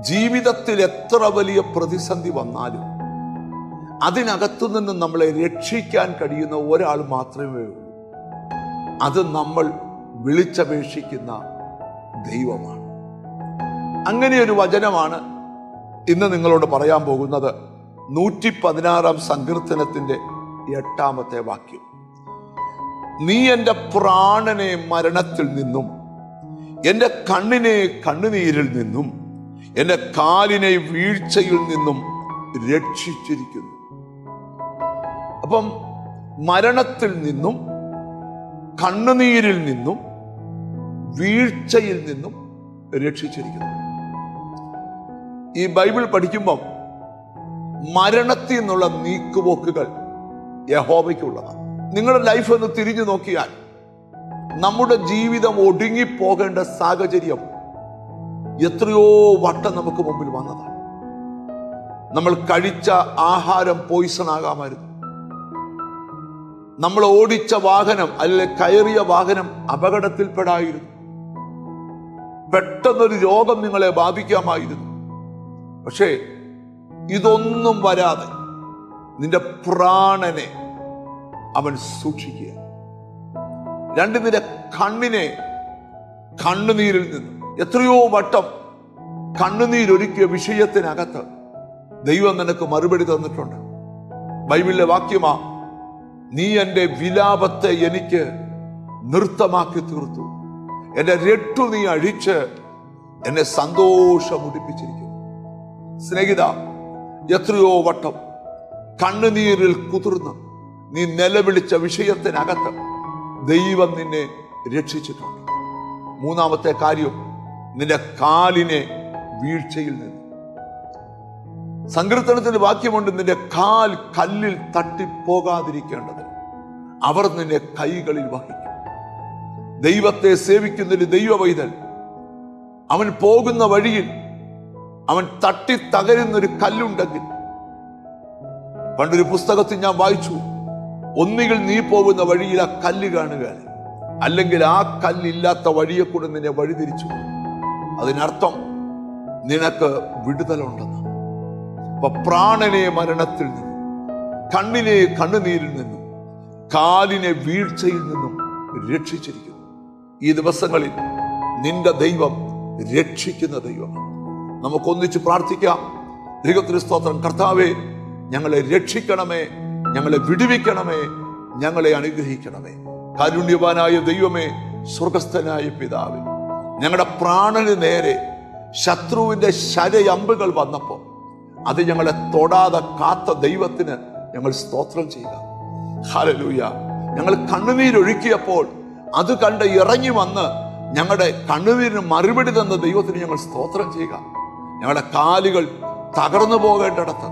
ജീവിതത്തിൽ എത്ര വലിയ പ്രതിസന്ധി വന്നാലും അതിനകത്തു നിന്ന് നമ്മളെ രക്ഷിക്കാൻ കഴിയുന്ന ഒരാൾ മാത്രമേ ഉള്ളൂ. അത് നമ്മൾ വിളിച്ചപേക്ഷിക്കുന്ന ദൈവമാണ്. അങ്ങനെ ഒരു വചനമാണ് ഇന്ന് നിങ്ങളോട് പറയാൻ പോകുന്നത്. 116 സങ്കീർത്തനത്തിന്റെ 8 വാക്യം. നീ എൻ്റെ പ്രാണനെ മരണത്തിൽ നിന്നും, എൻ്റെ കണ്ണിനെ കണ്ണുനീരിൽ നിന്നും, എൻ്റെ കാലിനെ വീഴ്ചയിൽ നിന്നും രക്ഷിച്ചിരിക്കുന്നു. അപ്പം മരണത്തിൽ നിന്നും, കണ്ണുനീരിൽ നിന്നും, വീഴ്ചയിൽ നിന്നും രക്ഷിച്ചിരിക്കുന്നു. ഈ ബൈബിൾ പഠിക്കുമ്പം മരണത്തിൽ നിന്നുള്ള നീക്കുപോക്കുകൾ യഹോവയ്ക്കുള്ളതാണ്. നിങ്ങളുടെ ലൈഫ് ഒന്ന് തിരിഞ്ഞു നോക്കിയാൽ നമ്മുടെ ജീവിതം ഒടുങ്ങിപ്പോകേണ്ട സാഹചര്യം എത്രയോ വട്ടം നമുക്ക് മുമ്പിൽ വന്നതാണ്. നമ്മൾ കഴിച്ച ആഹാരം പോയിസൺ ആകാമായിരുന്നു. നമ്മൾ ഓടിച്ച വാഹനം അല്ലെങ്കിൽ കയറിയ വാഹനം അപകടത്തിൽപ്പെടായിരുന്നു. പെട്ടെന്നൊരു രോഗം നിങ്ങളെ ബാധിക്കാമായിരുന്നു. പക്ഷേ ഇതൊന്നും വരാതെ നിന്റെ പ്രാണനെ അവൻ സൂക്ഷിക്കുക. നിന്റെ കണ്ണിനെ കണ്ണുനീരിൽ നിന്ന്, എത്രയോ വട്ടം കണ്ണുനീരൊരുക്കിയ വിഷയത്തിനകത്ത് ദൈവം നിനക്ക് മറുപടി തന്നിട്ടുണ്ട്. ബൈബിളിലെ വാക്യമാ, നീ എൻ്റെ വിലാപത്തെ എനിക്ക് നൃത്തമാക്കി തീർത്തു, എൻ്റെ രട്ടു നീ അഴിച്ച് എന്നെ സന്തോഷമുടിപ്പിച്ചിരിക്കുന്നു. സ്നേഹിത, എത്രയോ വട്ടം കണ്ണുനീരിൽ കുതിർന്ന് നീ നിലവിളിച്ച വിഷയത്തിനകത്ത് ദൈവം നിന്നെ രക്ഷിച്ചിട്ടുണ്ട്. 3 കാര്യം, നിന്റെ കാലിനെ വീഴ്ചയിൽ നിന്ന്. സങ്കീർത്തനത്തിന്റെ വാക്യമുണ്ട്, നിന്റെ കാൽ കല്ലിൽ തട്ടിപ്പോകാതിരിക്കേണ്ടത് അവർ നിന്നെ കൈകളിൽ വഹിക്കും. ദൈവത്തെ സേവിക്കുന്നൊരു ദൈവവൈതൽ അവൻ പോകുന്ന വഴിയിൽ അവൻ തട്ടി തകരുന്നൊരു കല്ലുണ്ടെങ്കിൽ, പണ്ടൊരു പുസ്തകത്തിൽ ഞാൻ വായിച്ചു, ഒന്നുകിൽ നീ പോകുന്ന വഴിയിൽ ആ കല്ല് കാണുക, അല്ലെങ്കിൽ ആ കല്ലില്ലാത്ത വഴിയെ കൂടെ നിന്നെ വഴിതിരിച്ചു. അതിനർത്ഥം നിനക്ക് വിടുതലുണ്ടെന്ന്. അപ്പൊ പ്രാണനെ മരണത്തിൽ നിന്നും, കണ്ണിനെ കണ്ണുനീരിൽ നിന്നും, കാലിനെ വീഴ്ചയിൽ നിന്നും രക്ഷിച്ചിരിക്കുന്നു. ഈ ദിവസങ്ങളിൽ നിന്റെ ദൈവം രക്ഷിക്കുന്ന ദൈവമാണ്. നമുക്കൊന്നിച്ച് പ്രാർത്ഥിക്കാം. ദൈവത്തിന് സ്തോത്രം. കർത്താവേ, ഞങ്ങളെ രക്ഷിക്കണമേ, ഞങ്ങളെ വിടുവിക്കണമേ, ഞങ്ങളെ അനുഗ്രഹിക്കണമേ. കാരുണ്യവാനായ ദൈവമേ, സ്വർഗസ്ഥനായ പിതാവേ, ഞങ്ങളുടെ പ്രാണന് നേരെ ശത്രുവിന്റെ ശരയമ്പുകൾ വന്നപ്പോൾ അത് ഞങ്ങളെ തൊടാതെ കാത്ത ദൈവത്തിന് ഞങ്ങൾ സ്തോത്രം ചെയ്യുക. ഹല്ലേലൂയ. ഞങ്ങൾ കണ്ണുനീരൊഴുക്കിയപ്പോൾ അത് കണ്ട് ഇറങ്ങി വന്ന് ഞങ്ങളുടെ കണ്ണുനീരിന് മറുപടി തന്ന ദൈവത്തിന് ഞങ്ങൾ സ്തോത്രം ചെയ്യുക. ഞങ്ങളുടെ കാലുകൾ തകർന്നു പോകേണ്ടിടത്ത്,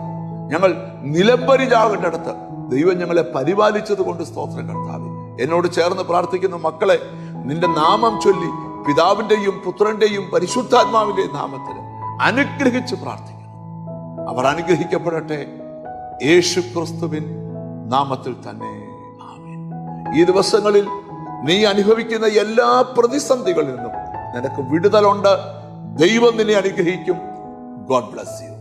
ഞങ്ങൾ നിലംപരിചാകേണ്ടിടത്ത് ദൈവം ഞങ്ങളെ പരിപാലിച്ചത് കൊണ്ട് സ്തോത്രം. കർത്താവേ, എന്നോട് ചേർന്ന് പ്രാർത്ഥിക്കുന്ന മക്കളെ നിന്റെ നാമം ചൊല്ലി പിതാവിന്റെയും പുത്രന്റെയും പരിശുദ്ധാത്മാവിന്റെയും നാമത്തിൽ അനുഗ്രഹിച്ച് പ്രാർത്ഥിക്കുന്നു. അവർ അനുഗ്രഹിക്കപ്പെടട്ടെ, യേശു ക്രിസ്തുവിൻ നാമത്തിൽ തന്നെ. ആമേൻ. ഈ ദിവസങ്ങളിൽ നീ അനുഭവിക്കുന്ന എല്ലാ പ്രതിസന്ധികളിൽ നിന്നും നിനക്ക് വിടുതലുണ്ട്. ദൈവം നിന്നെ അനുഗ്രഹിക്കും. God bless you.